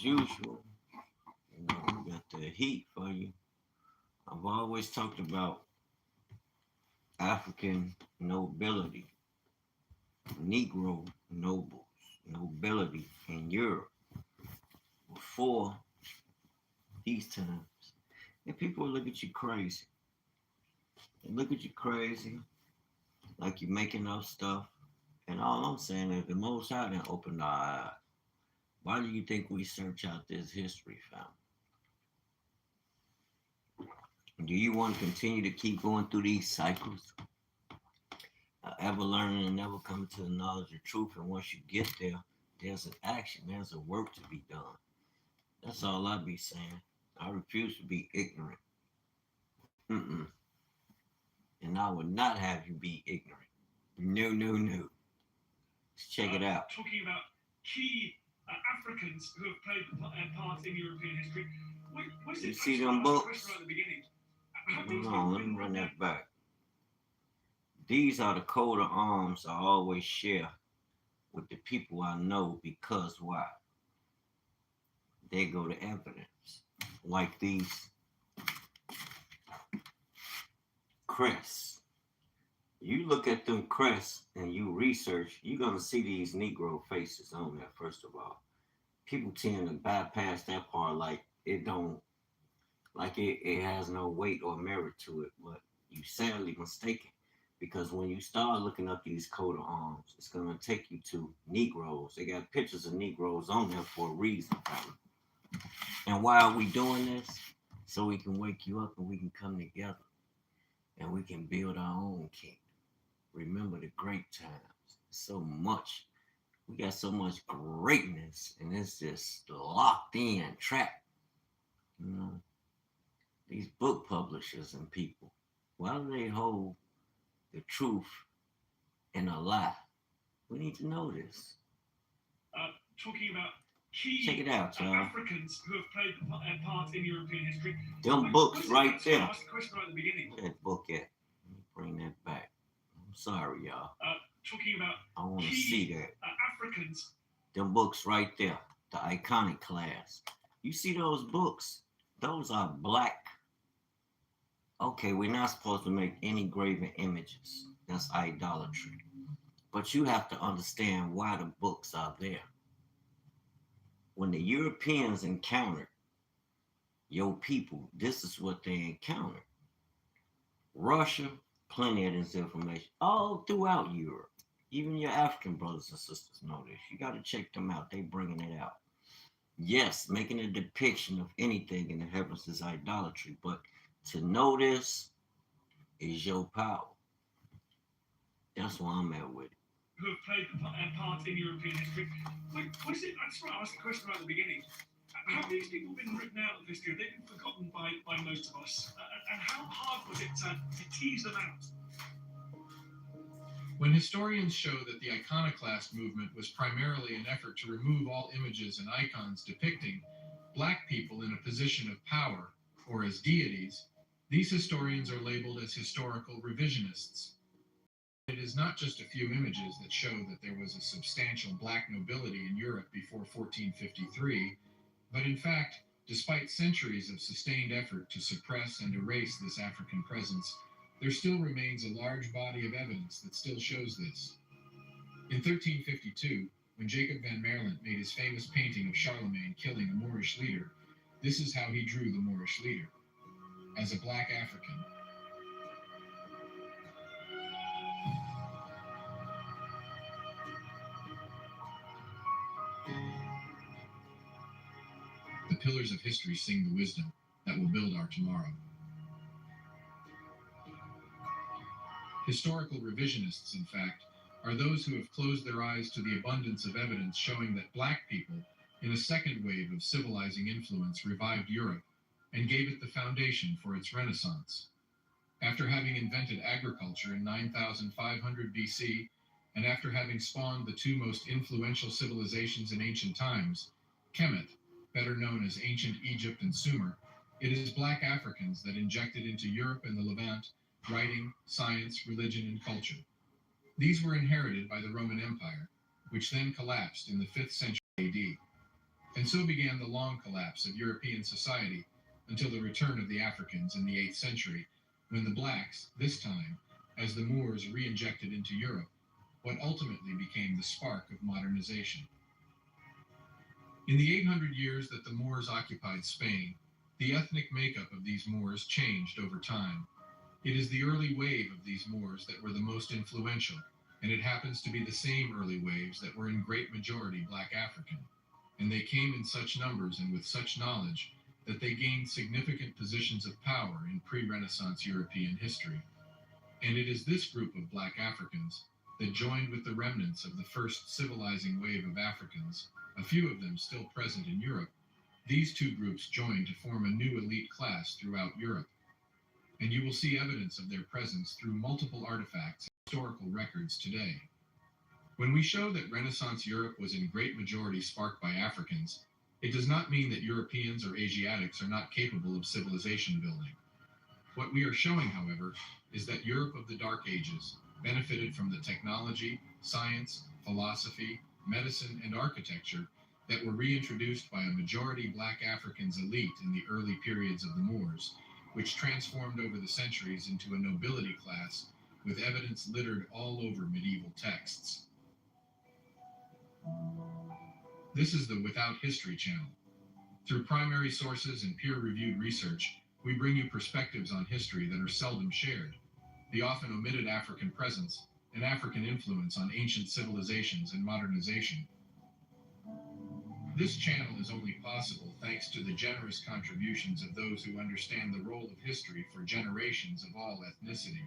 as usual, we got the heat for you. I've always talked about African nobility, Negro nobles, nobility in Europe before these times. And people look at you crazy. They look at you crazy, like you're making up stuff. And all I'm saying is the Most High didn't open our eyes. Why do you think we search out this history, fam? Do you want to continue to keep going through these cycles? Ever learning and never coming to the knowledge of truth. And once you get there, there's an action, there's a work to be done. That's all I be saying. I refuse to be ignorant. Mm-mm. And I would not have you be ignorant. No, no, no. Let's check it out. Talking about key Africans who have played a part in European history. You see them books? Hold on, let me run that back. These are the Code of Arms I always share with the people I know because why? They go to evidence. Like these crests. You look at them crests and you research, you're going to see these Negro faces on there, first of all. People tend to bypass that part like it don't, like it has no weight or merit to it, but you sadly mistaken. Because when you start looking up these coat of arms, it's going to take you to Negroes. They got pictures of Negroes on there for a reason. And why are we doing this? So we can wake you up and we can come together and we can build our own kingdom. Remember the great times. So much. We got so much greatness and it's just locked in, trapped. You know, these book publishers and people, why do they hold the truth and a lie? We need to know this. Talking about key Check it out, y'all. Africans who have played a part in European history. Them books right there. I asked the question right at the beginning. Where's that book at? Let me bring that back. I'm sorry, y'all. Talking about I want to see that. Africans. Them books right there. The iconic class. You see those books? Those are black. Okay, we're not supposed to make any graven images. That's idolatry. But you have to understand why the books are there. When the Europeans encountered your people, this is what they encountered. Russia, plenty of this information, all throughout Europe. Even your African brothers and sisters know this. You got to check them out. They bringing it out. Yes, making a depiction of anything in the heavens is idolatry, but to know this is your power. That's why I'm at with it. Who have played a part in European history. What is it? I just want to ask the question right at the beginning. Have these people been written out of history? Have they been forgotten by most of us? And how hard was it to tease them out? When historians show that the iconoclast movement was primarily an effort to remove all images and icons depicting black people in a position of power or as deities, these historians are labeled as historical revisionists. It is not just a few images that show that there was a substantial black nobility in Europe before 1453, but in fact, despite centuries of sustained effort to suppress and erase this African presence, there still remains a large body of evidence that still shows this. In 1352, when Jacob van Maerlant made his famous painting of Charlemagne killing a Moorish leader, this is how he drew the Moorish leader, as a black African. The pillars of history sing the wisdom that will build our tomorrow. Historical revisionists, in fact, are those who have closed their eyes to the abundance of evidence showing that black people, in a second wave of civilizing influence, revived Europe and gave it the foundation for its renaissance. After having invented agriculture in 9500 BC, and after having spawned the two most influential civilizations in ancient times, Kemet, better known as ancient Egypt and Sumer, it is black Africans that injected into Europe and the Levant writing, science, religion, and culture. These were inherited by the Roman Empire, which then collapsed in the 5th century AD. And so began the long collapse of European society until the return of the Africans in the 8th century, when the blacks, this time, as the Moors re-injected into Europe, what ultimately became the spark of modernization. In the 800 years that the Moors occupied Spain, the ethnic makeup of these Moors changed over time. It is the early wave of these Moors that were the most influential, and it happens to be the same early waves that were in great majority Black African. And they came in such numbers and with such knowledge that they gained significant positions of power in pre-Renaissance European history. And it is this group of Black Africans that joined with the remnants of the first civilizing wave of Africans, a few of them still present in Europe. These two groups joined to form a new elite class throughout Europe. And you will see evidence of their presence through multiple artifacts and historical records today. When we show that Renaissance Europe was in great majority sparked by Africans, it does not mean that Europeans or Asiatics are not capable of civilization building. What we are showing, however, is that Europe of the Dark Ages benefited from the technology, science, philosophy, medicine, and architecture that were reintroduced by a majority Black Africans elite in the early periods of the Moors, which transformed over the centuries into a nobility class with evidence littered all over medieval texts. This is the Without History channel. Through primary sources and peer-reviewed research, we bring you perspectives on history that are seldom shared, the often omitted African presence and African influence on ancient civilizations and modernization. This channel is only possible thanks to the generous contributions of those who understand the role of history for generations of all ethnicity.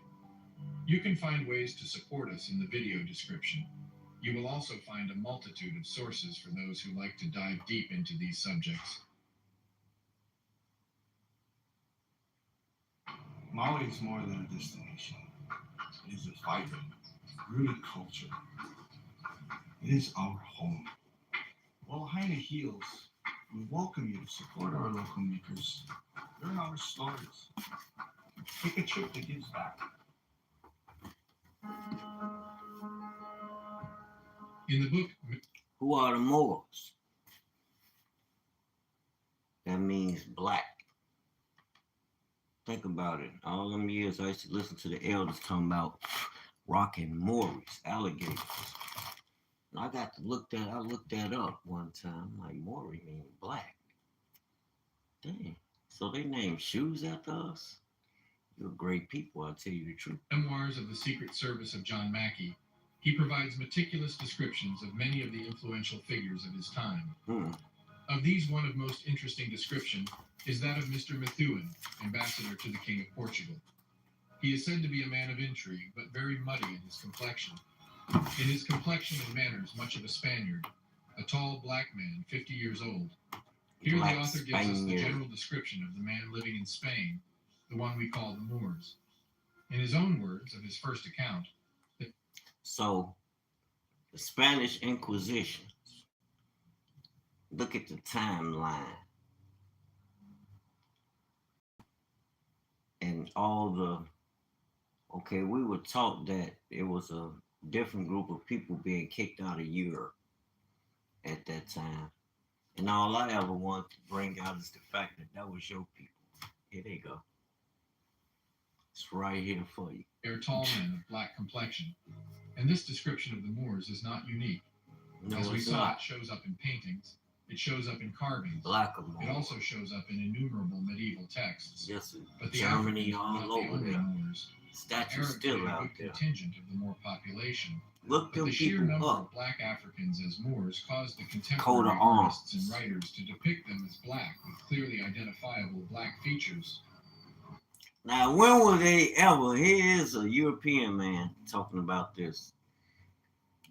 You can find ways to support us in the video description. You will also find a multitude of sources for those who like to dive deep into these subjects. Mali is more than a destination. It is a vibrant, rooted culture. It is our home. While Heine heals, we welcome you to support our local makers. Learn our stories. Take a trip that gives back. In the book, Who are the Moors? That means black. Think about it. All them years I used to listen to the elders talking about rocking Moors, alligators. And I looked that up one time. Like, Maori means black. Dang. So they named shoes after us? You're great people, I'll tell you the truth. Memoirs of the Secret Service of John Mackey, he provides meticulous descriptions of many of the influential figures of his time. Of these, one of most interesting description is that of Mr. Methuen, ambassador to the King of Portugal. He is said to be a man of intrigue, but very muddy in his complexion. In his complexion and manners, much of a Spaniard, a tall black man, 50 years old. Here Black the author gives us the Spaniard. general description of the man living in Spain, the one we call the Moors. In his own words of his first account, So, the Spanish Inquisition. Look at the timeline. And all the, okay, we were taught that it was a different group of people being kicked out of Europe at that time. And all I ever want to bring out is the fact that that was your people. Here they go. It's right here for you. they're tall men of black complexion. And this description of the Moors is not unique. No, As we it's saw, not. it shows up in paintings, it shows up in carvings, Black it also shows up in innumerable medieval texts. yes, But the Germany, Africans were all not the over only there. Moors. Statues Arabs still made a out good there. contingent of the Moor population. Look But them the sheer people number up. of black Africans as Moors caused the Cod contemporary of artists and Arms. writers to depict them as black with clearly identifiable black features. Now, when were they ever? Here is a European man talking about this.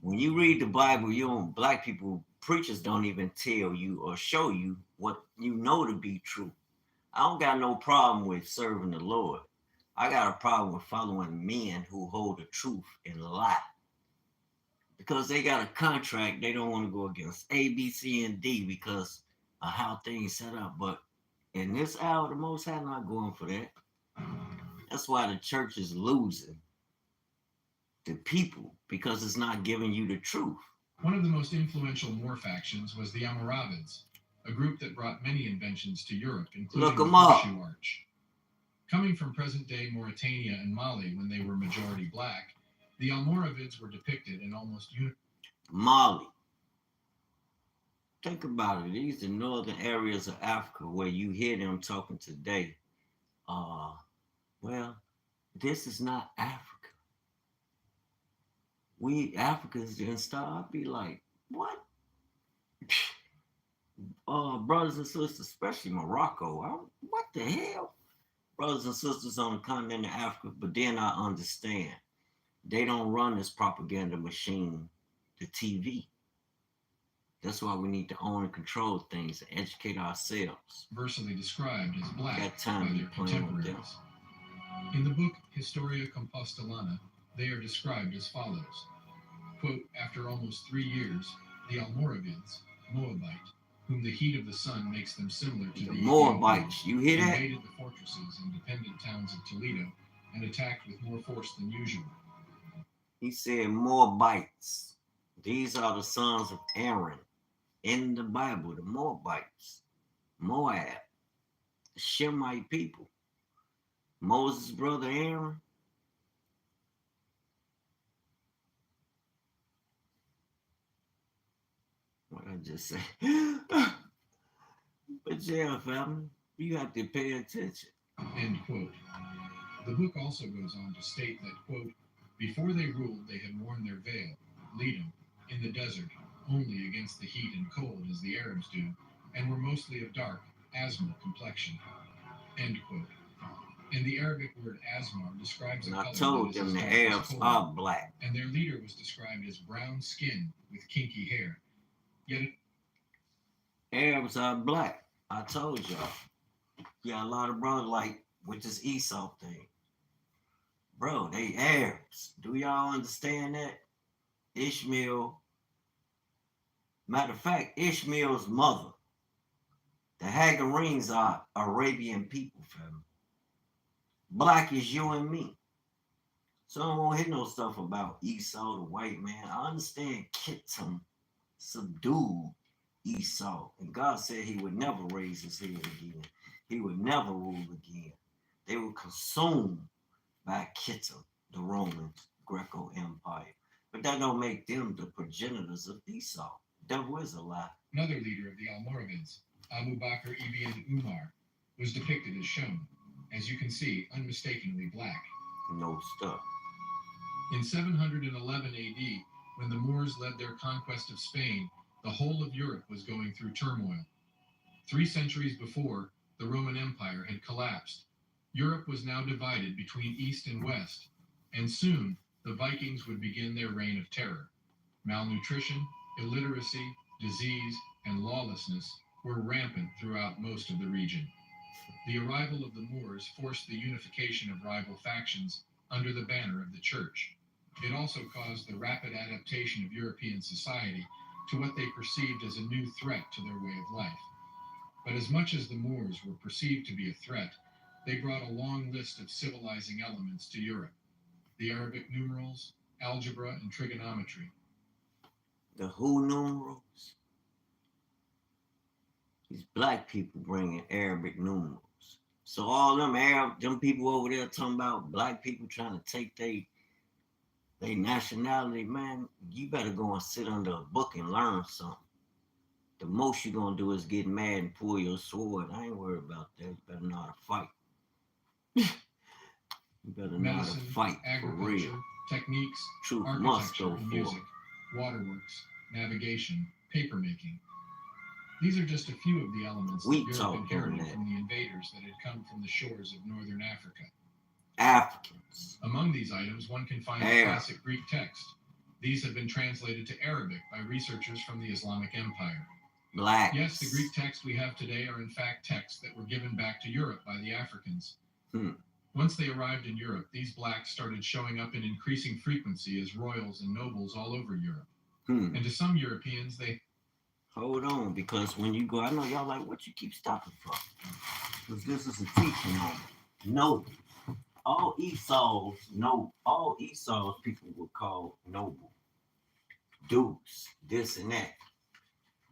When you read the Bible, black people, preachers don't even tell you or show you what you know to be true. I don't got no problem with serving the Lord. I got a problem with following men who hold the truth and lie. Because they got a contract, they don't want to go against A, B, C, and D because of how things set up. But in this hour, the Most High not going for that. That's why the church is losing the people, because it's not giving you the truth. One of the most influential Moor factions was the Almoravids. a group that brought many inventions to Europe, Look including the 'em up. horseshoe arch. Coming from present-day Mauritania and Mali when they were majority black, the Almoravids were depicted in almost Mali. Think about it. These are northern areas of Africa where you hear them talking today. Well, this is not Africa. We Africans didn't start. I'd be like, what? Brothers and sisters, especially Morocco. What the hell? Brothers and sisters on the continent of Africa, but then I understand. They don't run this propaganda machine, the TV. That's why we need to own and control things and educate ourselves. universally described as black That time by you their playing with them. contemporaries. In the book Historia Compostelana, they are described as follows. Quote, after almost 3 years, the Almoravids, Moabite, whom the heat of the sun makes them similar to The the Moabites, you hear that? invaded the fortresses and dependent towns of Toledo and attacked with more force than usual. He said Moabites. These are the sons of Aaron in the Bible, the Moabites, Moab, the Shemite people. Moses' brother Aaron. What I just say? But yeah, family, you have to pay attention. End quote. The book also goes on to state that, quote, before they ruled, they had worn their veil, lidum, in the desert, only against the heat and cold as the Arabs do, and were mostly of dark, asmal complexion. End quote. And the Arabic word asmar describes a And I color told that is them as the dark as Arabs coal, are black. and their leader was described as brown skin with kinky hair. Yet Arabs are black. I told y'all. Yeah, a lot of brothers like with this Esau thing. Bro, they Arabs. Do y'all understand that? Ishmael. Matter of fact, Ishmael's mother. The Hagarenes are Arabian people, fam. Black is you and me. So I won't hear no stuff about Esau, the white man. I understand Kittim subdued Esau. And God said he would never raise his head again. He would never rule again. They were consumed by Kittim, the Romans, Greco Empire. But that don't make them the progenitors of Esau. Devil is a lie. another leader of the Almoravids, Abu Bakr ibn Umar, was depicted as shown, as you can see, unmistakably black. No stuff. In 711 AD, when the Moors led their conquest of Spain, the whole of Europe was going through turmoil. 3 centuries before, the Roman Empire had collapsed. Europe was now divided between East and West, and soon the Vikings would begin their reign of terror. Malnutrition, illiteracy, disease, and lawlessness were rampant throughout most of the region. The arrival of the Moors forced the unification of rival factions under the banner of the Church. It also caused the rapid adaptation of European society to what they perceived as a new threat to their way of life. But as much as the Moors were perceived to be a threat, they brought a long list of civilizing elements to Europe: the Arabic numerals, algebra, and trigonometry. The who numerals? These black people bringing Arabic numerals. So all them people over there talking about black people trying to take they nationality, man, you better go and sit under a book and learn something. The most you're gonna do is get mad and pull your sword. I ain't worried about that. You better know how to fight. You better know how to Medicine, fight for agriculture, real. techniques, Truth must architecture, go and forth. music, waterworks, navigation, papermaking. These are just a few of the elements We that Europe talk inherited on that. from the invaders that had come from the shores of northern Africa. Africans. Among these items, one can find the Arab. classic Greek text. These have been translated to Arabic by researchers from the Islamic Empire. Blacks. Yes, the Greek texts we have today are in fact texts that were given back to Europe by the Africans. Once they arrived in Europe, these blacks started showing up in increasing frequency as royals and nobles all over Europe. And to some Europeans, they... Hold on, because when you go, I know y'all like, what you keep stopping for? Because this is a teaching moment. No. All Esau's people were called noble. Dukes, this and that.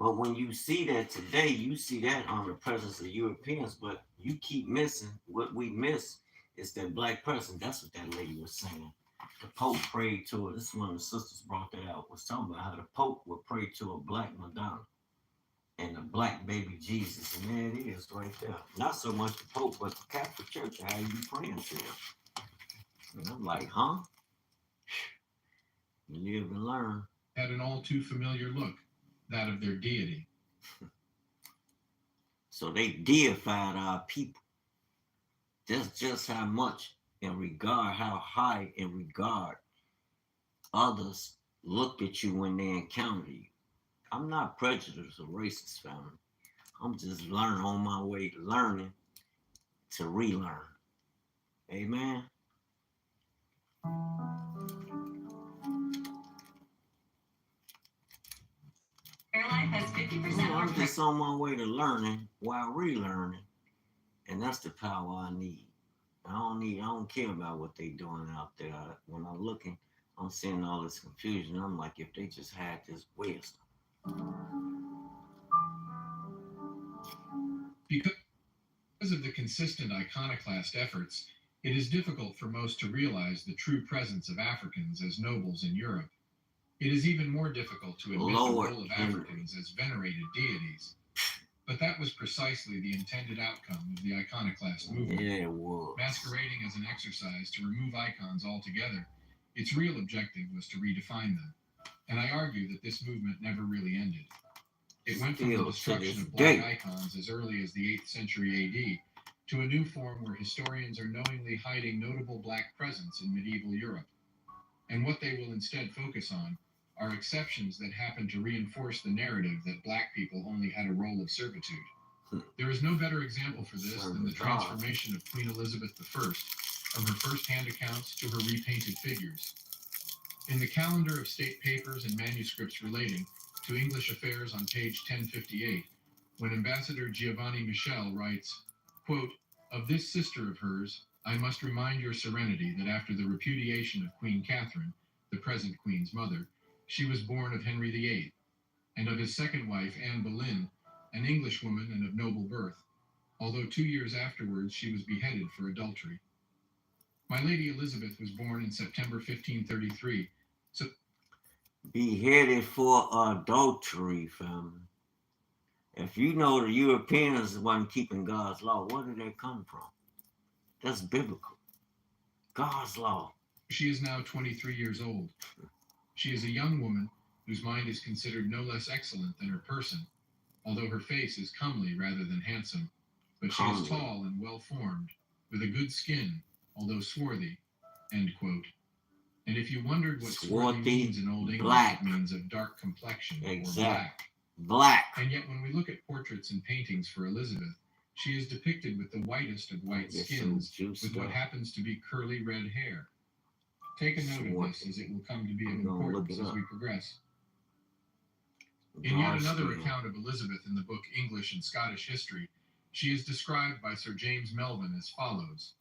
But when you see that today, you see that on the presence of Europeans, but you keep missing what we miss is that black presence. That's what that lady was saying. The Pope prayed to her. This is one of the sisters brought that out. Was talking about how the Pope would pray to a black Madonna and a black baby Jesus. And there it is right there. Not so much the Pope, but the Catholic Church. How you praying to them? And I'm like, huh? You live and learn. Had an all too familiar look, that of their deity. So they deified our people. That's just how much in regard, how high in regard others look at you when they encounter you. I'm not prejudiced or racist, family. I'm just learning on my way to learning to relearn. Amen. Airline has 50% I'm just on my way to learning while relearning. And that's the power I need. I don't care about what they doing out there. When I'm looking, I'm seeing all this confusion. I'm like, if they just had this wisdom. Because of the consistent iconoclast efforts, it is difficult for most to realize the true presence of Africans as nobles in Europe. It is even more difficult to admit the role of Africans as venerated deities. But that was precisely the intended outcome of the iconoclast movement. Yeah, it was. Masquerading as an exercise to remove icons altogether, its real objective was to redefine them. And I argue that this movement never really ended. It went from the destruction of black icons as early as the 8th century AD to a new form where historians are knowingly hiding notable black presence in medieval Europe. And what they will instead focus on are exceptions that happen to reinforce the narrative that black people only had a role of servitude. There is no better example for this than the transformation of Queen Elizabeth I, from her first-hand accounts to her repainted figures. In the calendar of state papers and manuscripts relating to English affairs on page 1058, when Ambassador Giovanni Michel writes, quote, "Of this sister of hers, I must remind your serenity that after the repudiation of Queen Catherine, the present Queen's mother, she was born of Henry VIII, and of his second wife, Anne Boleyn, an Englishwoman and of noble birth, although 2 years afterwards she was beheaded for adultery. My Lady Elizabeth was born in September 1533. So beheaded for adultery, family. If you know the Europeans wasn't keeping God's law, where did they come from? That's biblical. God's law. She is now 23 years old. She is a young woman whose mind is considered no less excellent than her person, although her face is comely rather than handsome. But she is tall and well-formed, with a good skin, although swarthy." End quote. And if you wondered what swarthy means in Old English, it means of dark complexion, or black. And yet when we look at portraits and paintings for Elizabeth, she is depicted with the whitest of white skins, with what happens to be curly red hair. Take a note of this, as it will come to be of importance as we progress. In yet another account of Elizabeth in the book English and Scottish History, she is described by Sir James Melvin as follows,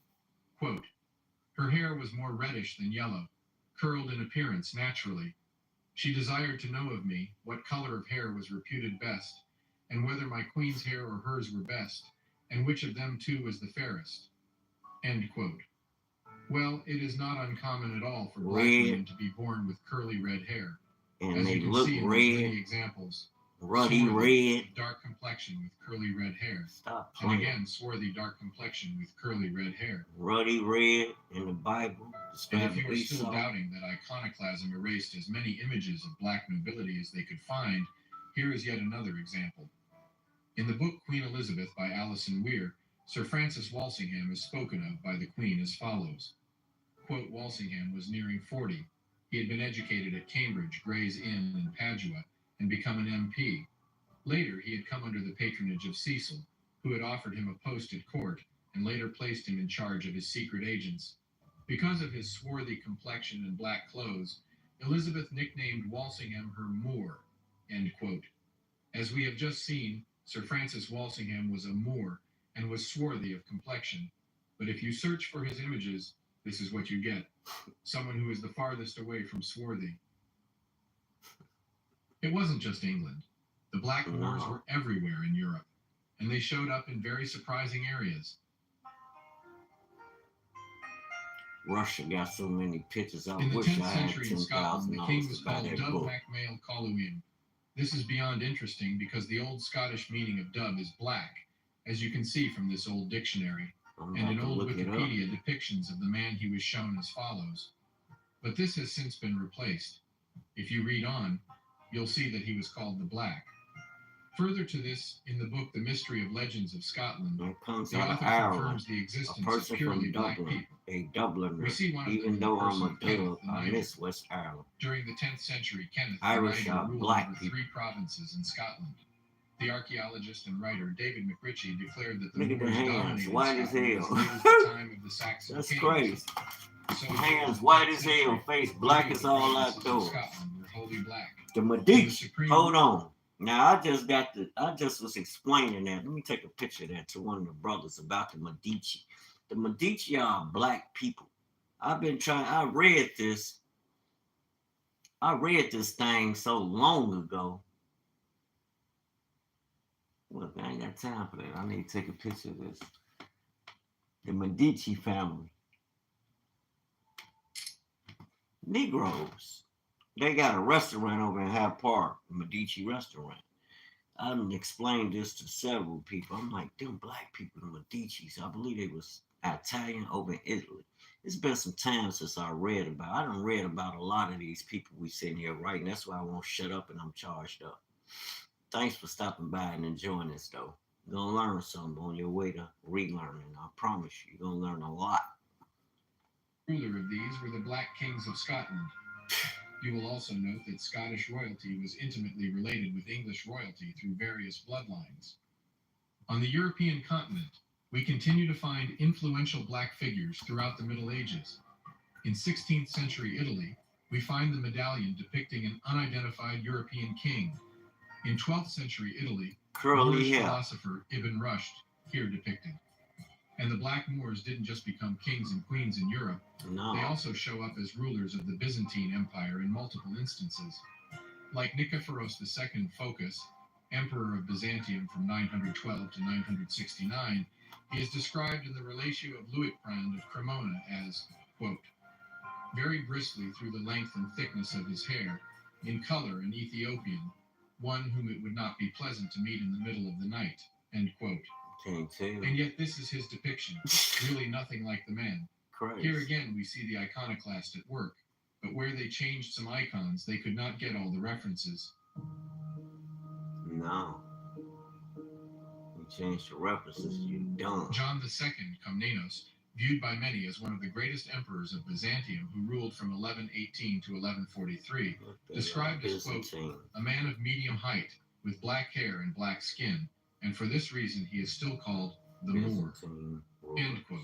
quote, "Her hair was more reddish than yellow, curled in appearance naturally. She desired to know of me what color of hair was reputed best, and whether my queen's hair or hers were best, and which of them two was the fairest." End quote. Well, it is not uncommon at all for black women to be born with curly red hair. And as they you can look see in many examples, ruddy red, dark complexion with curly red hair. Stop and again, swarthy dark complexion with curly red hair. Ruddy red in the Bible. And if you are still doubting that iconoclasm erased as many images of black nobility as they could find, here is yet another example. In the book Queen Elizabeth by Alison Weir, Sir Francis Walsingham is spoken of by the Queen as follows. Quote, Walsingham was nearing 40. He had been educated at Cambridge, Gray's Inn, and Padua, and become an MP. Later, he had come under the patronage of Cecil, who had offered him a post at court, and later placed him in charge of his secret agents. Because of his swarthy complexion and black clothes, Elizabeth nicknamed Walsingham her Moor. End quote. As we have just seen, Sir Francis Walsingham was a Moor and was swarthy of complexion. But if you search for his images, this is what you get. Someone who is the farthest away from swarthy. It wasn't just England. The Black Moors No. were everywhere in Europe, and they showed up in very surprising areas. Russia got so many pictures. I In the wish I 10th had century in Scotland, the king $10,000 was to buy called that Dub book. Mac Mael Colwyn. This is beyond interesting because the old Scottish meaning of dub is black, as you can see from this old dictionary, I'm and about in to old look it up. Wikipedia depictions of the man he was shown as follows. But this has since been replaced. If you read on, you'll see that he was called the Black. Further to this, in the book The Mystery of Legends of Scotland, It comes the out of author Ireland. confirms the A existence of person purely from black Dublin, people. a Dubliner. We see one of them Even in the though I'm person a of Kenneth dub, the I Knighter. miss West Ireland. During the 10th century, Kenneth the Irish Knighter are ruled black over people. 3 provinces in Scotland. The archaeologist and writer David McRitchie declared that the Look at the Moors hands, dominated white as Scotland hell. as late as the time of the Saxon That's kings. crazy. So Hands the white 10th as hell, century, face black three of as the all provinces of outdoors. Scotland were wholly black. The And the Medici. supreme Hold on. Now I just was explaining that. Let me take a picture of that to one of the brothers about the Medici. The Medici are black people. I read this thing so long ago. Look, I ain't got time for that. I need to take a picture of this. The Medici family. Negroes. They got a restaurant over in Hyde Park, the Medici restaurant. I done explained this to several people. I'm like, them black people, the Medicis, I believe they was Italian over in Italy. It's been some time since I done read about a lot of these people we sitting here writing. That's why I won't shut up and I'm charged up. Thanks for stopping by and enjoying this though. You're gonna learn something on your way to relearning. I promise you, you're gonna learn a lot. ruler of these were the Black Kings of Scotland. You will also note that Scottish royalty was intimately related with English royalty through various bloodlines. On the European continent, we continue to find influential black figures throughout the Middle Ages. In 16th century Italy, we find the medallion depicting an unidentified European king. In 12th century Italy, Curly Moorish hair. philosopher Ibn Rushd, here depicted. And the Black Moors didn't just become kings and queens in Europe, No. they also show up as rulers of the Byzantine Empire in multiple instances. Like Nikephoros II Phocas, Emperor of Byzantium from 912 to 969, he is described in the Relatio of Luitprand of Cremona as, quote, very bristly through the length and thickness of his hair, in color an Ethiopian, one whom it would not be pleasant to meet in the middle of the night, end quote. Can't tell. And yet this is his depiction, really nothing like the man. Crazy. Here again we see the iconoclast at work, but where they changed some icons, they could not get all the references. No. You changed the references, you dumb. John II Komnenos, viewed by many as one of the greatest emperors of Byzantium who ruled from 1118 to 1143, described as, quote, a man of medium height, with black hair and black skin, and for this reason he is still called the Moor, end quote.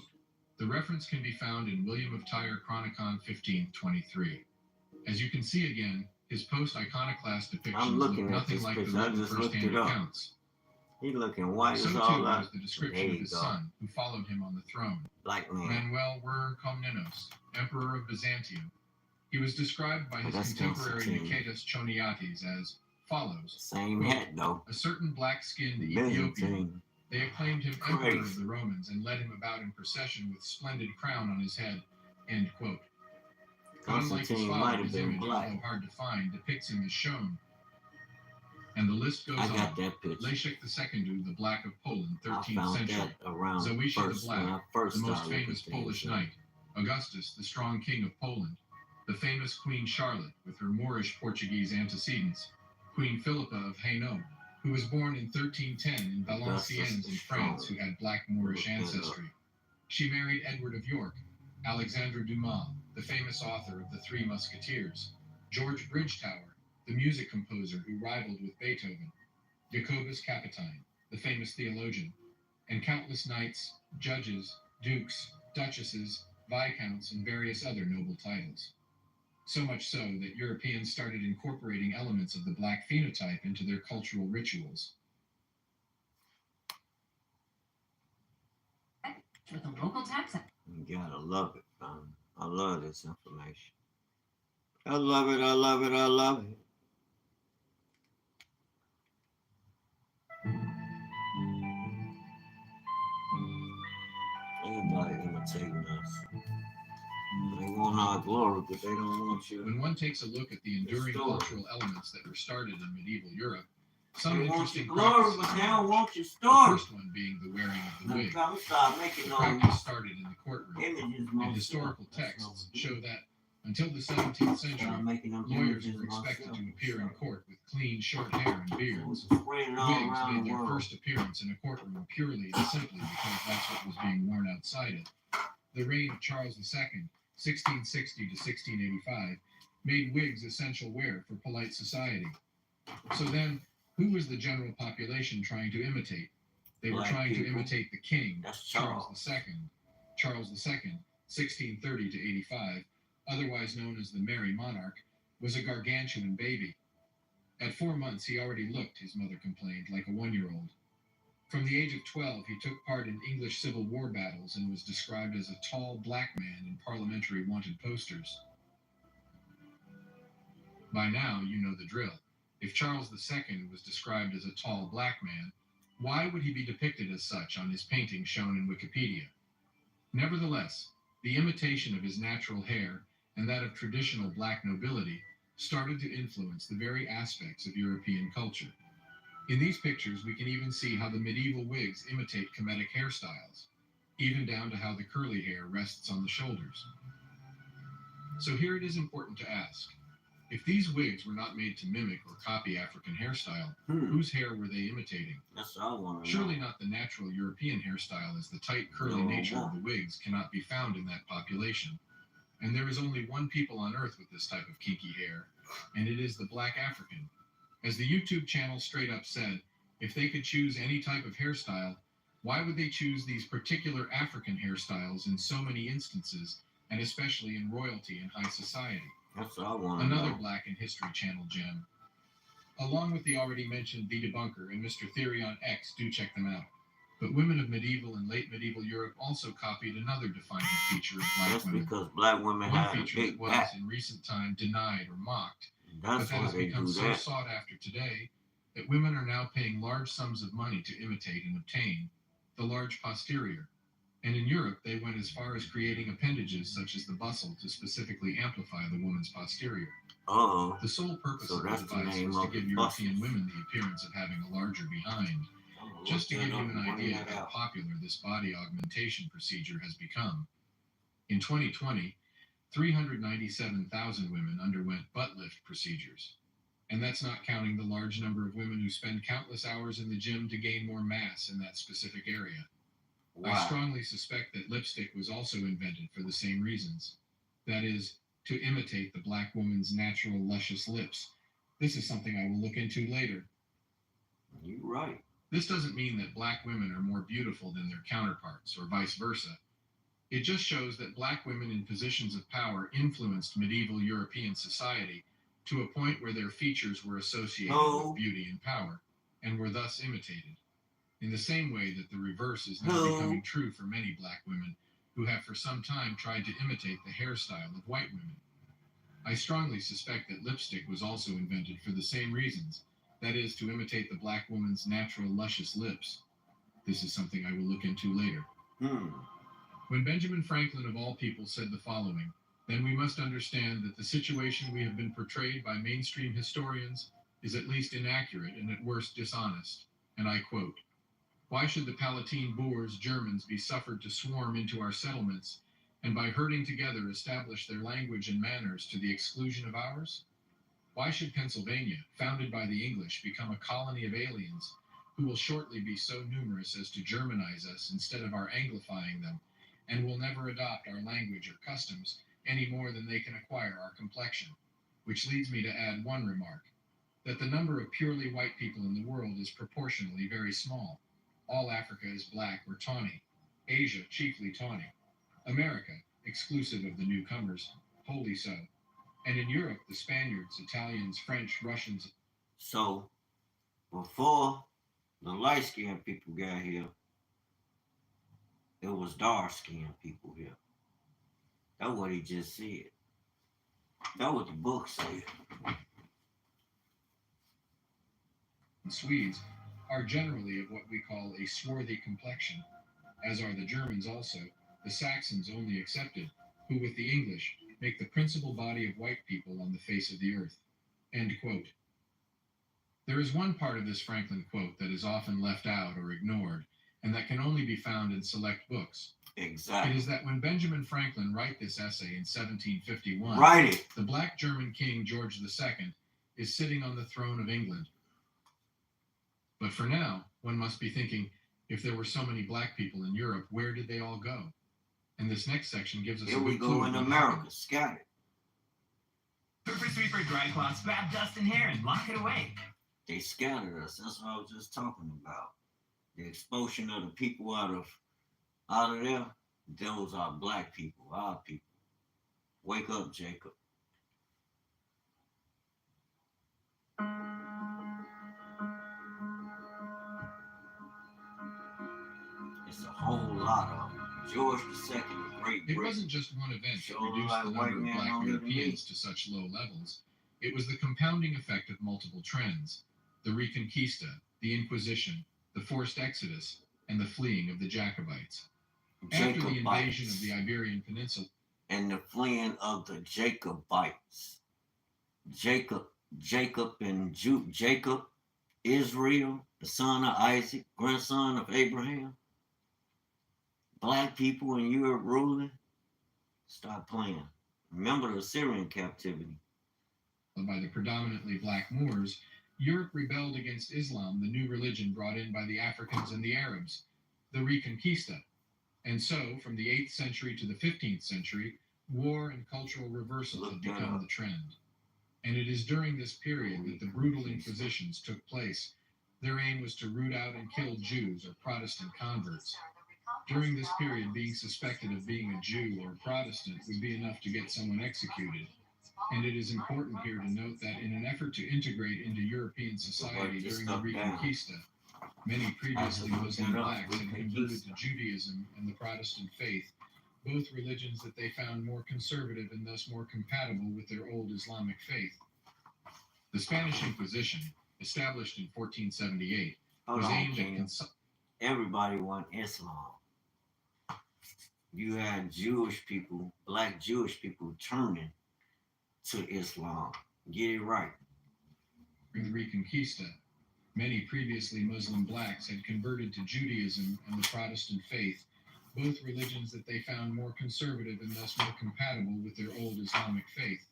The reference can be found in William of Tyre Chronicon 1523. As you can see again, his post-iconoclast depictions look nothing like the written first-hand accounts. He looking white So as too all that. was the description of his son, who followed him on the throne, Black man. Manuel Wearing Komnenos, Emperor of Byzantium. He was described by his contemporary Nicetas Choniates as follows. Same hat though. A certain black-skinned Ethiopian. Byzantine. They acclaimed him Emperor of the Romans and led him about in procession with splendid crown on his head, end quote. Unlike his Constantine might father, have his been image, black. although hard to find, depicts him as shown. And the list goes I on. got that picture. Leszek II, the Black of Poland, I 13th found century. that around Zoisha the first, Black, when I first the most started looking famous at Polish things. knight. Augustus, the strong king of Poland. The famous Queen Charlotte, with her Moorish Portuguese antecedents. Queen Philippa of Hainaut, who was born in 1310 in Valenciennes in France, who had black Moorish ancestry. She married Edward of York, Alexandre Dumas, the famous author of The Three Musketeers, George Bridgetower, the music composer who rivaled with Beethoven, Jacobus Capitine, the famous theologian, and countless knights, judges, dukes, duchesses, viscounts, and various other noble titles. So much so that Europeans started incorporating elements of the black phenotype into their cultural rituals. With a local tax. You gotta love it, man. I love this information. I love it, I love it, I love it. They want our glory, but they don't want you. When one takes a look at the enduring Story. cultural elements that were started in medieval Europe, some They want your interesting glory, practices but they emerge. don't want your The story. first one being the wearing of the Now, wig. come start The making practice started in the courtroom, images and historical myself. That's texts no show good. that until the 17th century, Start making them lawyers images were expected myself. to appear in court with clean, short hair and So we beards. can spread it all Wigs around made the their world. first appearance in a courtroom purely and simply because that's what was being worn outside it. The reign of Charles II, 1660 to 1685, made wigs essential wear for polite society. So then, who was the general population trying to imitate? They were Black trying to people. imitate the king, That's Charles Charles. II. Charles II, 1630 to 85, otherwise known as the Merry Monarch, was a gargantuan baby. At 4 months, he already looked, his mother complained, like a 1-year-old. From the age of 12, he took part in English Civil War battles and was described as a tall black man in parliamentary wanted posters. By now, you know the drill. If Charles II was described as a tall black man, why would he be depicted as such on his painting shown in Wikipedia? Nevertheless, the imitation of his natural hair and that of traditional black nobility started to influence the very aspects of European culture. In these pictures, we can even see how the medieval wigs imitate Kemetic hairstyles, even down to how the curly hair rests on the shoulders. So here it is important to ask, if these wigs were not made to mimic or copy African hairstyle, whose hair were they imitating? That's what I want to Surely know. not the natural European hairstyle, as the tight, curly No, nature no. of the wigs cannot be found in that population. And there is only one people on Earth with this type of kinky hair, and it is the Black African. As the YouTube channel straight up said, if they could choose any type of hairstyle, why would they choose these particular African hairstyles in so many instances, and especially in royalty and high society? That's what I want to Another know. Black and History Channel gem. Along with the already mentioned The Debunker and Mr. Theory on X, do check them out. But women of medieval and late medieval Europe also copied another defining feature of Black That's women. because black women One have a feature that big was, back. in recent time, denied or mocked, but That's that why has they become do so that. sought after today that women are now paying large sums of money to imitate and obtain the large posterior. And in Europe, they went as far as creating appendages such as the bustle to specifically amplify the woman's posterior. Oh, The sole purpose so of the that's the device name was to of give the European buses. women the appearance of having a larger behind. I'm gonna Just to look give that you up an and bring idea of that how out. popular this body augmentation procedure has become. In 2020, 397,000 women underwent butt lift procedures. And that's not counting the large number of women who spend countless hours in the gym to gain more mass in that specific area. I Wow. strongly suspect that lipstick was also invented for the same reasons. That is, to imitate the black woman's natural luscious lips. This is something I will look into later. You're right. This doesn't mean that black women are more beautiful than their counterparts, or vice versa. It just shows that black women in positions of power influenced medieval European society to a point where their features were associated No. with beauty and power, and were thus imitated. In the same way that the reverse is now No. becoming true for many black women who have for some time tried to imitate the hairstyle of white women. I strongly suspect that lipstick was also invented for the same reasons, that is, to imitate the black woman's natural luscious lips. This is something I will look into later. When Benjamin Franklin, of all people, said the following, then we must understand that the situation we have been portrayed by mainstream historians is at least inaccurate and at worst dishonest. And I quote, "Why should the Palatine Boers, Germans, be suffered to swarm into our settlements and by herding together establish their language and manners to the exclusion of ours? Why should Pennsylvania, founded by the English, become a colony of aliens who will shortly be so numerous as to Germanize us instead of our Anglifying them, and will never adopt our language or customs any more than they can acquire our complexion?" Which leads me to add one remark, that the number of purely white people in the world is proportionally very small. All Africa is black or tawny, Asia chiefly tawny, America, exclusive of the newcomers, wholly so, and in Europe the Spaniards, Italians, French, Russians. So, before the light-skinned people got here, it was dark-skinned people here. That's what he just said. That's what the book said. Swedes are generally of what we call a swarthy complexion, as are the Germans also, the Saxons only excepted, who with the English make the principal body of white people on the face of the earth. End quote. There is one part of this Franklin quote that is often left out or ignored, and that can only be found in select books. Exactly. It is that when Benjamin Franklin wrote this essay in 1751, Write it. the black German king George II is sitting on the throne of England. But for now, one must be thinking, if there were so many black people in Europe, where did they all go? And this next section gives us Here a we good go clue in of what America, happened. scattered. Super sweeper dry cloths, grab dust and hair and lock it away. They scattered us. That's what I was just talking about. The expulsion of the people out of there. Those are black people, our people. Wake up, Jacob. It's a whole lot of them. George II, the Great It Britain. wasn't just one event that Sure reduced like the white number of man black don't even Europeans to such low levels. It was the compounding effect of multiple trends: the Reconquista, the Inquisition, the forced exodus, and the fleeing of the Jacobites. After the invasion of the Iberian Peninsula and the fleeing of the Jacobites. Jacob, Israel, the son of Isaac, grandson of Abraham. Black people in Europe ruling. Stop playing. Remember the Syrian captivity. by the predominantly black Moors, Europe rebelled against Islam, the new religion brought in by the Africans and the Arabs, the Reconquista. And so, from the 8th century to the 15th century, war and cultural reversals had become the trend. And it is during this period that the brutal inquisitions took place. Their aim was to root out and kill Jews or Protestant converts. During this period, being suspected of being a Jew or a Protestant would be enough to get someone executed. And it is important here to note that in an effort to integrate into European society during the Reconquista, many previously Muslim blacks had converted to Judaism and the Protestant faith, both religions that they found more conservative and thus more compatible with their old Islamic faith. The Spanish Inquisition, established in 1478, was aimed at everybody want Islam. You had Jewish people, black Jewish people turning to Islam. Get it right. The Reconquista, many previously Muslim blacks had converted to Judaism and the Protestant faith, both religions that they found more conservative and thus more compatible with their old Islamic faith.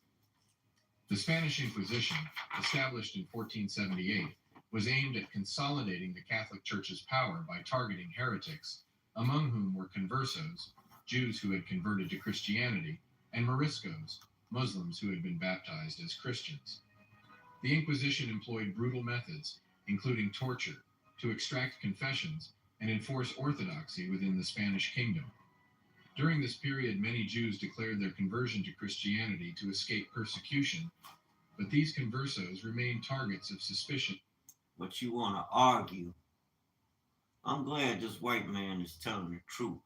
The Spanish Inquisition, established in 1478, was aimed at consolidating the Catholic Church's power by targeting heretics, among whom were conversos, Jews who had converted to Christianity, and Moriscos, Muslims who had been baptized as Christians. The Inquisition employed brutal methods, including torture, to extract confessions and enforce orthodoxy within the Spanish kingdom. During this period, many Jews declared their conversion to Christianity to escape persecution, but these conversos remained targets of suspicion. But you want to argue. I'm glad this white man is telling the truth.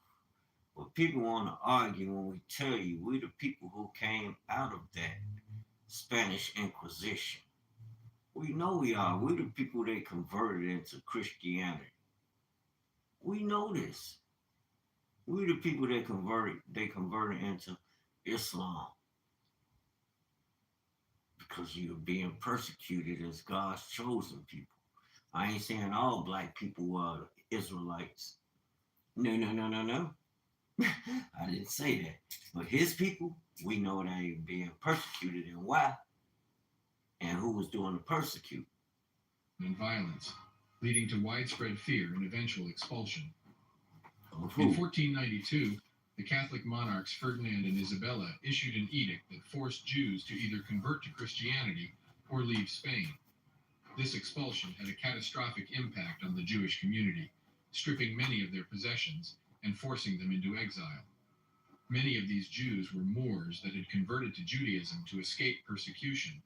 But people want to argue when we tell you we the people who came out of that Spanish Inquisition. We know we are. We the people they converted into Christianity. We know this. We the people they converted into Islam. Because you're being persecuted as God's chosen people. I ain't saying all black people are Israelites. No. I didn't say that. But his people, we know they being persecuted, and why? And who was doing the persecute? And violence, leading to widespread fear and eventual expulsion. Who? In 1492, the Catholic monarchs Ferdinand and Isabella issued an edict that forced Jews to either convert to Christianity or leave Spain. This expulsion had a catastrophic impact on the Jewish community, stripping many of their possessions and forcing them into exile. Many of these Jews were Moors that had converted to Judaism to escape persecution.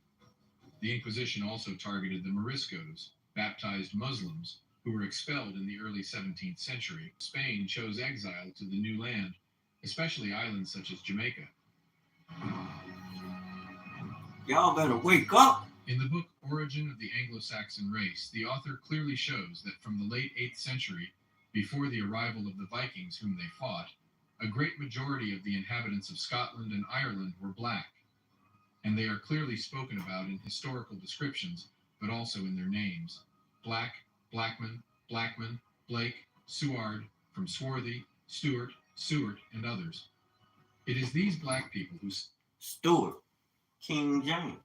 The Inquisition also targeted the Moriscos, baptized Muslims, who were expelled in the early 17th century. Spain chose exile to the new land, especially islands such as Jamaica. Y'all better wake up. In the book Origin of the Anglo-Saxon Race, the author clearly shows that from the late 8th century, before the arrival of the Vikings whom they fought, A great majority of the inhabitants of Scotland and Ireland were black, and they are clearly spoken about in historical descriptions, but also in their names. Black, Blackman, Blackman, Blake, Seward, from Swarthy, Stewart, Seward, and others. It is these black people who Stuart, King James.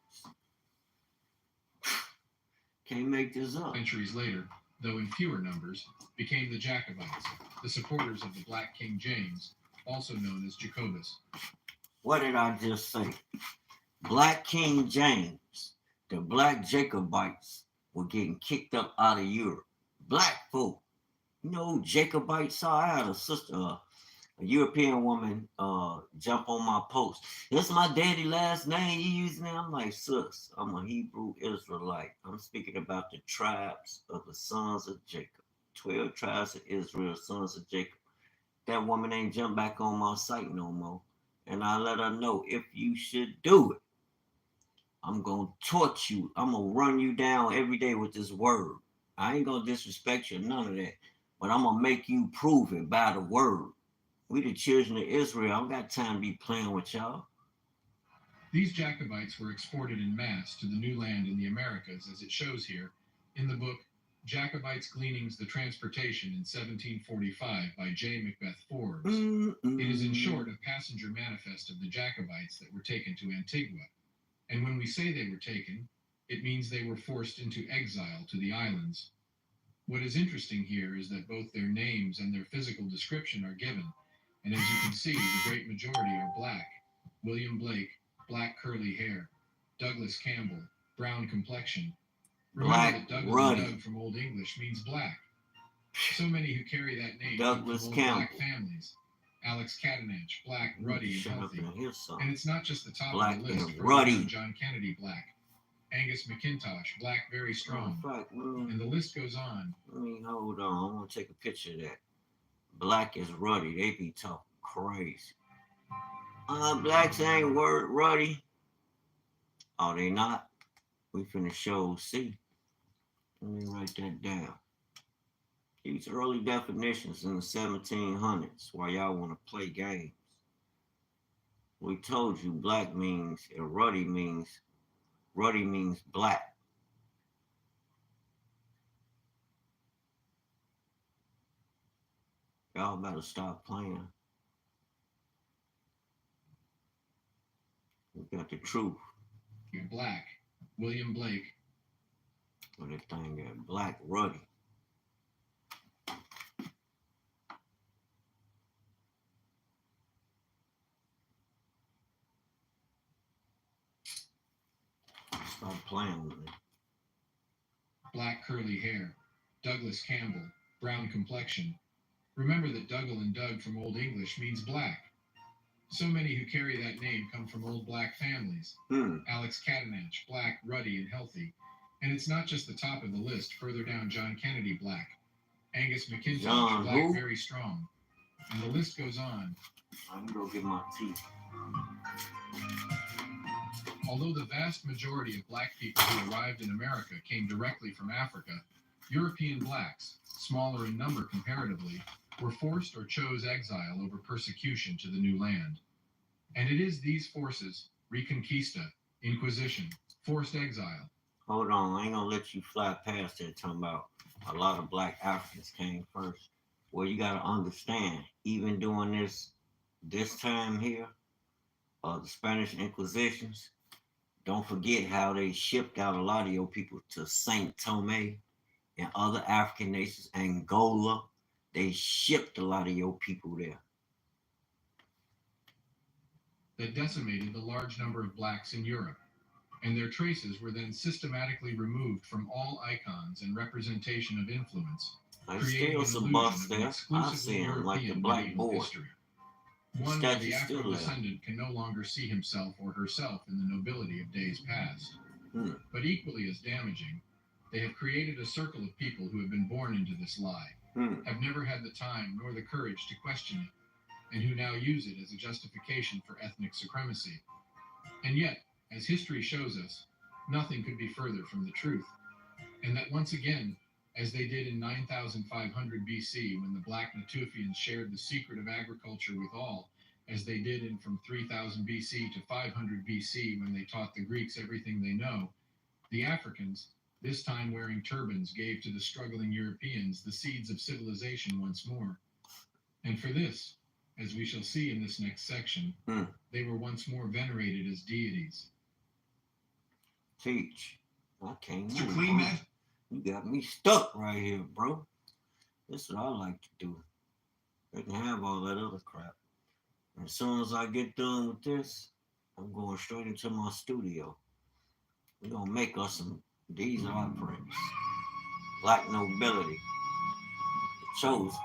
Can't make this up. centuries later, though in fewer numbers, became the Jacobites, the supporters of the Black King James, also known as Jacobus. What did I just say? Black King James, the black Jacobites were getting kicked up out of Europe. Black folk. You know who Jacobites are? I had a sister, a European woman, jump on my post. That's my daddy last name you using it? I'm like, sis, I'm a Hebrew Israelite. I'm speaking about the tribes of the sons of Jacob. 12 tribes of Israel, sons of Jacob. That woman ain't jump back on my site no more. And I let her know, if you should do it, I'm going to torch you. I'm going to run you down every day with this word. I ain't going to disrespect you, none of that. But I'm going to make you prove it by the word. We the children of Israel. I don't got time to be playing with y'all. These Jacobites were exported in mass to the new land in the Americas, as it shows here in the book Jacobites Gleanings the Transportation in 1745 by J. Macbeth Forbes. It is in short a passenger manifest of the Jacobites that were taken to Antigua. And when we say they were taken, it means they were forced into exile to the islands. What is interesting here is that both their names and their physical description are given, and as you can see, the great majority are black. William Blake, black curly hair. Douglas Campbell, brown complexion. Remember Black that Douglas ruddy. and Doug from Old English means black. So many who carry that name Douglas come from old black Campbell. families. Alex Catanach, black, ruddy, and Shut up healthy. and hear And something. it's not just the top Black of the list. and Further ruddy. down, John Kennedy, black. Angus McIntosh, black, very strong. Fact, And the list goes on. hold on. I want to take a picture of that. Black is ruddy. They be talking crazy. Blacks ain't ruddy. Oh, they not? We finna show see. Let me write that down. These early definitions in the 1700s while y'all want to play games. We told you black means, and ruddy means black. Y'all better stop playing. We got the truth. You're black. William Blake. Well, that thing got black ruddy. Stop playing with me. Black curly hair. Douglas Campbell, brown complexion. Remember that Dougal and Doug from Old English means black. So many who carry that name come from old black families. Alex Catanach, black, ruddy, and healthy. And it's not just the top of the list. Further down, John Kennedy, black. Angus McIntosh, John black, who? very strong. And the list goes on. I'm gonna go get my tea. Although the vast majority of black people who arrived in America came directly from Africa, European blacks, smaller in number comparatively, were forced or chose exile over persecution to the new land. And it is these forces, Reconquista, Inquisition, forced exile. Hold on, I ain't gonna let you fly past that talking about a lot of black Africans came first. Well, you gotta understand, even during this time here, the Spanish Inquisitions, don't forget how they shipped out a lot of your people to Saint Tomé and other African nations, Angola. They shipped a lot of your people there. That decimated the large number of blacks in Europe, and their traces were then systematically removed from all icons and representation of influence, There's creating still an some illusion buffs of an there. I exclusively see them, like the European black medieval boy. history. One where the Statue's still there. Afro-descendant can no longer see himself or herself in the nobility of days past. But equally as damaging, they have created a circle of people who have been born into this lie, have never had the time nor the courage to question it, and who now use it as a justification for ethnic supremacy. And yet, as history shows us, nothing could be further from the truth, and that once again, as they did in 9500 BC when the black Natufians shared the secret of agriculture with all, as they did in from 3000 BC to 500 BC when they taught the Greeks everything they know, the Africans, this time wearing turbans, gave to the struggling Europeans the seeds of civilization once more. And for this, as we shall see in this next section, they were once more venerated as deities. Teach. I can't Mr. move, Clean bro. Man? You got me stuck right here, bro. This is what I like to do. They can have all that other crap. And as soon as I get done with this, I'm going straight into my studio. We're gonna make us some. These are our prints. Black nobility. The chosen.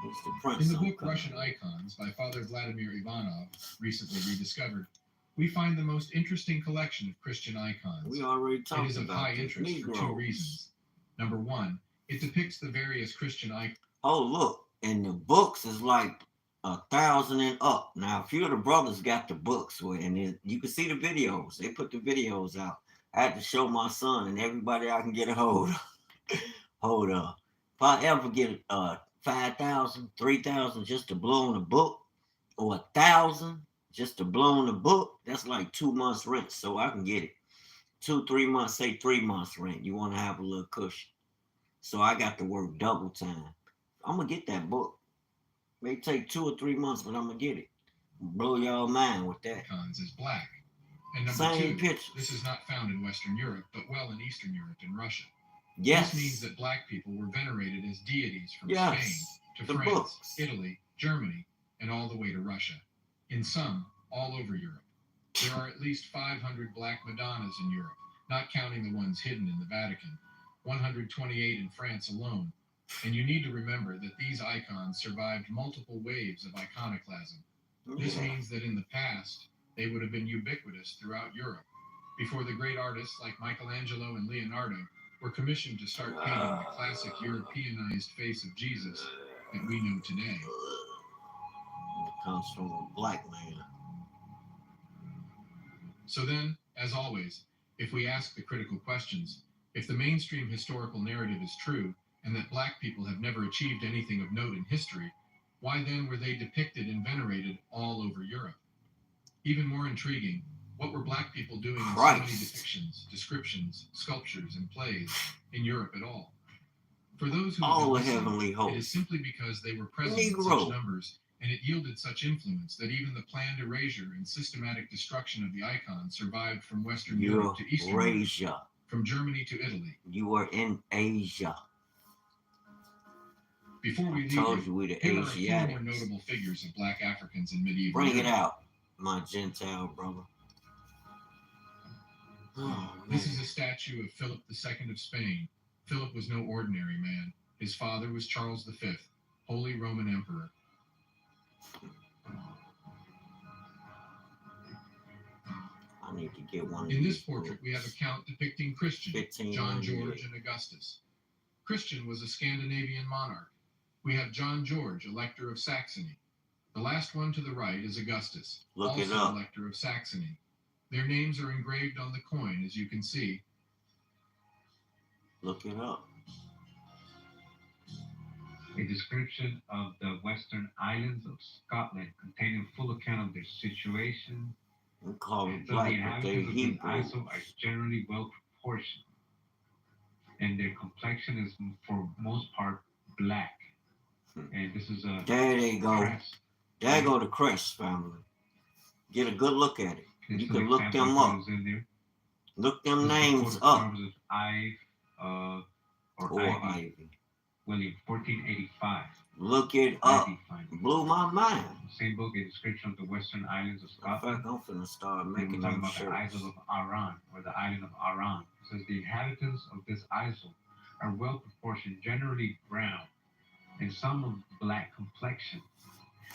It's the prince. In the book Russian Icons by Father Vladimir Ivanov, recently rediscovered, we find the most interesting collection of Christian icons. We already It talked is of about high this. interest for two reasons. Number one, it depicts the various Christian icons. Oh, look, and the books is like 1,000 and up. Now, a few of the brothers got the books, and you can see the videos. They put the videos out. I had to show my son and everybody I can get a hold of. Hold up. If I ever get 5,000, 3,000 just to blow on the book, or 1,000 just to blow on the book, that's like 2 months rent. So I can get it. 2-3 months, say 3 months rent. You want to have a little cushion. So I got to work double time. I'm gonna get that book. May take 2 or 3 months, but I'm gonna get it. Blow y'all mind with that. Icons is black. And number Same two, pictures. this is not found in Western Europe, but well in Eastern Europe and Russia. Yes. This means that black people were venerated as deities from Yes. Spain to The France, books. Italy, Germany, and all the way to Russia. In some, all over Europe. There are at least 500 black Madonnas in Europe, not counting the ones hidden in the Vatican, 128 in France alone. And you need to remember that these icons survived multiple waves of iconoclasm. This means that in the past, they would have been ubiquitous throughout Europe, before the great artists like Michelangelo and Leonardo were commissioned to start painting the classic Europeanized face of Jesus that we know today. It comes from a black man. So then, as always, if we ask the critical questions, if the mainstream historical narrative is true, and that black people have never achieved anything of note in history, why then were they depicted and venerated all over Europe? Even more intriguing, what were black people doing in so many depictions, descriptions, sculptures, and plays in Europe at all? For those who All the have been heavenly listening, it is hosts. simply because they were present in Negro. such numbers, and it yielded such influence that even the planned erasure and systematic destruction of the icon survived from Western Europe to Eastern Europe, Eurasia. from Germany to Italy. You are in Asia. Before we I leave told you, you we the here are a few more Asiatics. notable figures of black Africans in medieval Bring it Europe. out, my Gentile brother. Oh, This man. is a statue of Philip II of Spain. Philip was no ordinary man. His father was Charles V, Holy Roman Emperor. I need to get one of In these this portrait, books. we have a count depicting Christian, 1598. John George and Augustus. Christian was a Scandinavian monarch. We have John George, Elector of Saxony. The last one to the right is Augustus, Look it also up. Elector of Saxony. Their names are engraved on the coin, as you can see. Look it up. A description of the western islands of Scotland containing full account of their situation. We call it So the black, but they inhabitants of this Hebrew. isle are generally well proportioned, and their complexion is for most part black. And this is a There they go. crest. There go the Crest family. Get a good look at it. There's You some can look example them up. photos in there. Look them This is the names coat of up. arms of Or Ivy, Ivy. William, 1485. Look it up. Ivy finder. Blew my mind. Same book, a description of the western islands of In Scotland. fact, I'm finna start We're making talking them about the shirts. Isle of Aran, or the island of Aran. It says the inhabitants of this isle are well proportioned, generally brown, and some of black complexion.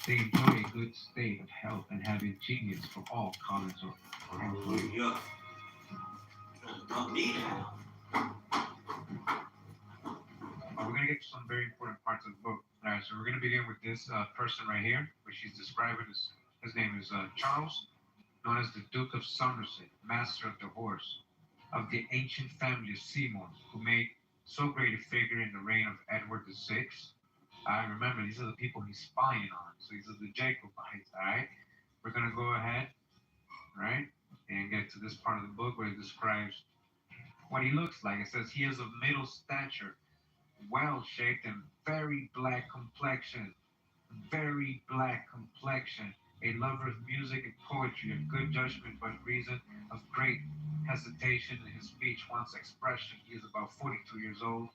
They enjoy a good state of health and have ingenious for all callings or employment. Yeah. Don't need it. We're going to get to some very important parts of the book. All right, so we're going to begin with this person right here, which he's describing as, his name is Charles, known as the Duke of Somerset, master of the horse, of the ancient family of Seymour, who made so great a figure in the reign of Edward VI. I remember these are the people he's spying on. So these are the Jacobites, all right? We're going to go ahead, right, and get to this part of the book where it describes what he looks like. It says he is of middle stature, well-shaped, and very black complexion. Very black complexion. A lover of music and poetry, of good judgment but reason, of great hesitation in his speech wants expression. He is about 42 years old.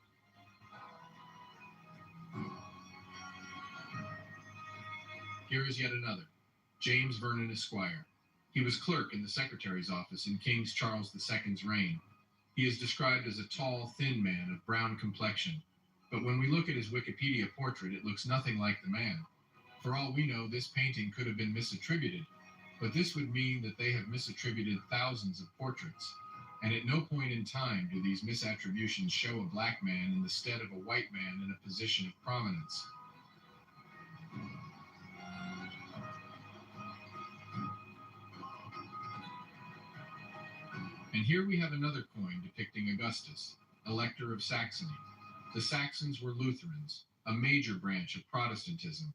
Here is yet another. James Vernon Esquire. He was clerk in the secretary's office in King Charles II's reign. He is described as a tall, thin man of brown complexion. But when we look at his Wikipedia portrait, it looks nothing like the man. For all we know, this painting could have been misattributed, but this would mean that they have misattributed thousands of portraits. And at no point in time do these misattributions show a black man in the stead of a white man in a position of prominence. And here we have another coin depicting Augustus, Elector of Saxony. The Saxons were Lutherans, a major branch of Protestantism.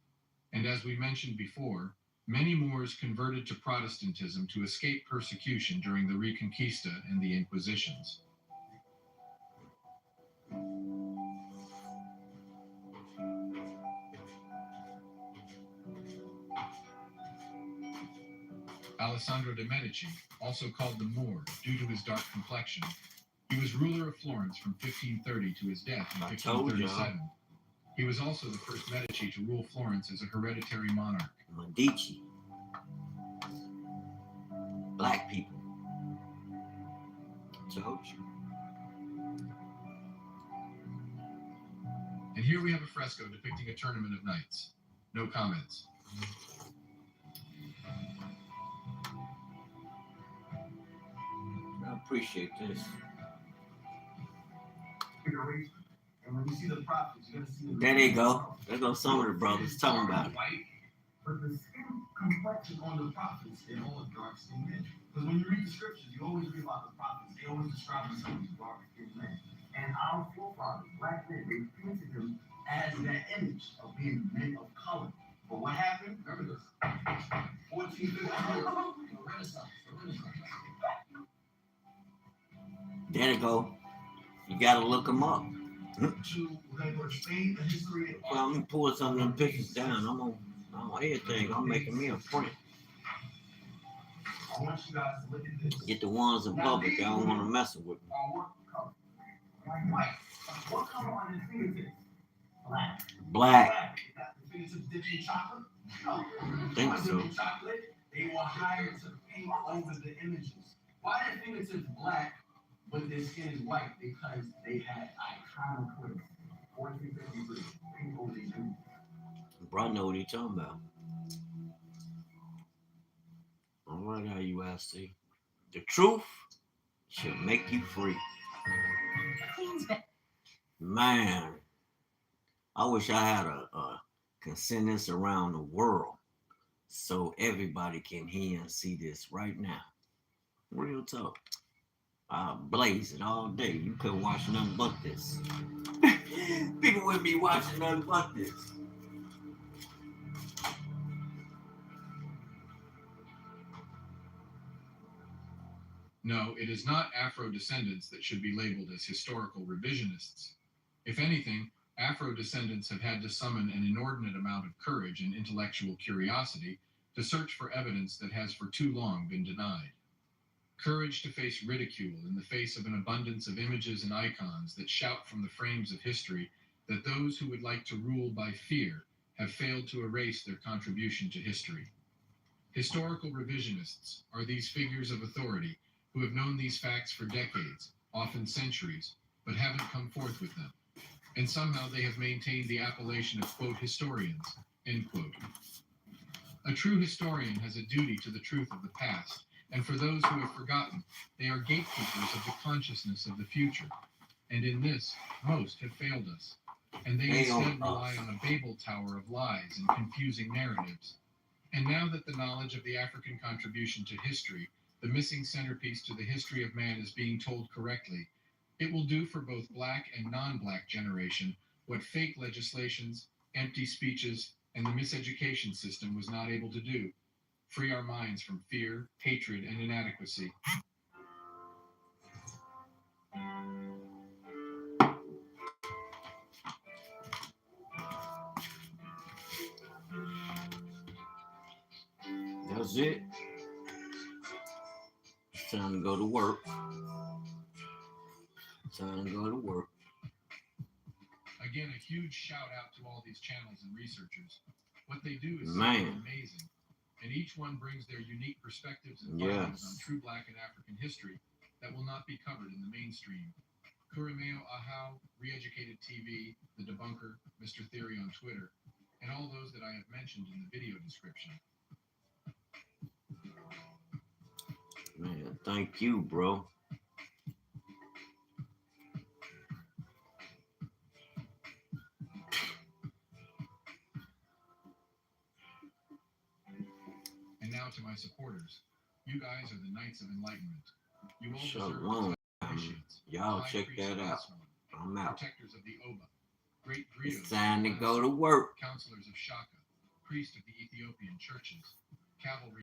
And as we mentioned before, many Moors converted to Protestantism to escape persecution during the Reconquista and the Inquisitions. Alessandro de' Medici, also called the Moor due to his dark complexion, he was ruler of Florence from 1530 to his death in 1537. He was also the first Medici to rule Florence as a hereditary monarch. Medici. Black people. Told you. And here we have a fresco depicting a tournament of knights. No comments. I appreciate this. And when you see the prophets, you're gonna see the There they go. There go some of the brothers talking about it. white, but the skin complexion on the prophets, they're all dark skinned men. Because when you read the scriptures, you always read about the prophets. They always describe themselves as dark skinned men. And our forefathers, black men, they painted them as that image of being men of color. But what happened? Remember this. 1450 the Renaissance. There they go. You gotta look them up. We're gonna go to Spain, the history of Well, I'm gonna pull some of them pictures down. I'm on everything. I'm making me a print. I want you guys to look at this. Get the ones in public. I don't want to mess with them. What color? White. What color are his fingertips? Black. Black. Is that the fingertips dipped in chocolate? No. I think so. Dipped in chocolate, they were hired to paint over the images. Why are their fingertips black, but their skin is white? Because they had iconoclasm. 1453. People they do. Bro, I know what he's talking about. All right, IUIC. The truth should make you free. Man, I wish I had a consensus around the world so everybody can hear and see this right now. Real talk. I'll blaze it all day. You couldn't watch nothing but this. People wouldn't be watching nothing but this. No, it is not Afro-descendants that should be labeled as historical revisionists. If anything, Afro-descendants have had to summon an inordinate amount of courage and intellectual curiosity to search for evidence that has for too long been denied. Courage to face ridicule in the face of an abundance of images and icons that shout from the frames of history that those who would like to rule by fear have failed to erase their contribution to history. Historical revisionists are these figures of authority who have known these facts for decades, often centuries, but haven't come forth with them. And somehow they have maintained the appellation of, quote, historians, end quote. A true historian has a duty to the truth of the past, and for those who have forgotten, they are gatekeepers of the consciousness of the future. And in this, most have failed us. And they instead rely on a Babel tower of lies and confusing narratives. And now that the knowledge of the African contribution to history, the missing centerpiece to the history of man, is being told correctly, It will do for both black and non-black generation what fake legislations, empty speeches, and the miseducation system was not able to do. Free our minds from fear, hatred, and inadequacy. That's it. It's time to go to work. Time to go to work. Again, a huge shout out to all these channels and researchers. What they do is Man. simply amazing. And each one brings their unique perspectives and Yes. findings on true Black and African history that will not be covered in the mainstream. Kurimeo Ahau, Reeducated TV, The Debunker, Mr. Theory on Twitter, and all those that I have mentioned in the video description. Man, thank you, bro. And now to my supporters. You guys are the Knights of Enlightenment. You all deserve Shalom. appreciations. Y'all High check priests that of out. Islam, I'm out. protectors of the Oba, great griots, It's time to of go to Lasso, work. counselors of Shaka, priest of the Ethiopian churches, cavalry